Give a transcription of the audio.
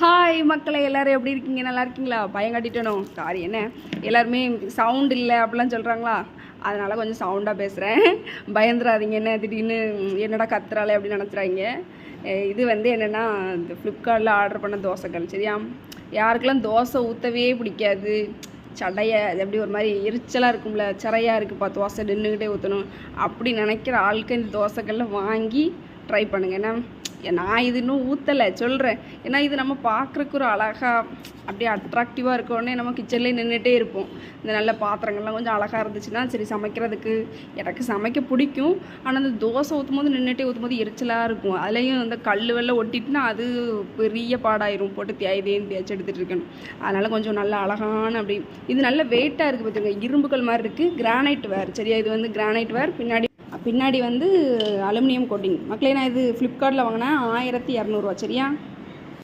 Hi மக்களை, எல்லோரும் எப்படி இருக்கீங்க? நல்லா இருக்கீங்களா? பயம் காட்டிட்டணும், சாரி. என்ன எல்லாருமே சவுண்ட் இல்லை அப்படிலாம் சொல்கிறாங்களா? அதனால் கொஞ்சம் சவுண்டாக பேசுகிறேன். பயந்துடாதீங்க. என்ன திடீர்னு என்னடா கத்துறாளே அப்படின்னு நினச்சிறாங்க. இது என்னென்னா, இந்த ஃப்ளிப்கார்ட்டில் ஆர்டர் பண்ண தோசைகள். சரியா? யாருக்கெல்லாம் தோசை ஊற்றவே பிடிக்காது, சடையை அது எப்படி ஒரு மாதிரி எரிச்சலாக இருக்கும்ல, சிறையாக இருக்குப்பா தோசை நின்றுக்கிட்டே ஊற்றணும் அப்படி நினைக்கிற ஆளுக்கு இந்த தோசைகளில் வாங்கி ட்ரை பண்ணுங்க. ஏன்னா நான் இது இன்னும் ஊற்றலை சொல்கிறேன். ஏன்னா இது நம்ம பார்க்குறக்கு ஒரு அழகாக அப்படியே அட்ராக்டிவாக இருக்கோடனே நம்ம கிச்சன்லேயே நின்றுட்டே இருப்போம். இந்த நல்ல பாத்திரங்கள்லாம் கொஞ்சம் அழகாக இருந்துச்சுன்னா சரி சமைக்கிறதுக்கு எனக்கு சமைக்க பிடிக்கும். ஆனால் அந்த தோசை ஊற்றும் போது நின்றுட்டே ஊற்றும் போது எரிச்சலாக இருக்கும். அதுலேயும் இந்த கல் வெள்ளம் ஒட்டிட்டுனா அது பெரிய பாடாயிரும். போட்டு தேய்ச்சி எடுத்துகிட்டு இருக்கணும். அதனால் கொஞ்சம் நல்ல அழகான அப்படி இது நல்ல வெயிட்டாக இருக்குது பார்த்துங்க. இரும்புகள் மாதிரி இருக்குது. கிரானைட் வேர். சரியா? இது கிரானைட் வேர். பின்னாடி அலுமினியம் கோட்டிங். மக்களே, நான் இது ஃப்ளிப்கார்ட்டில் வாங்கினேன் 1200 ரூபா. சரியா?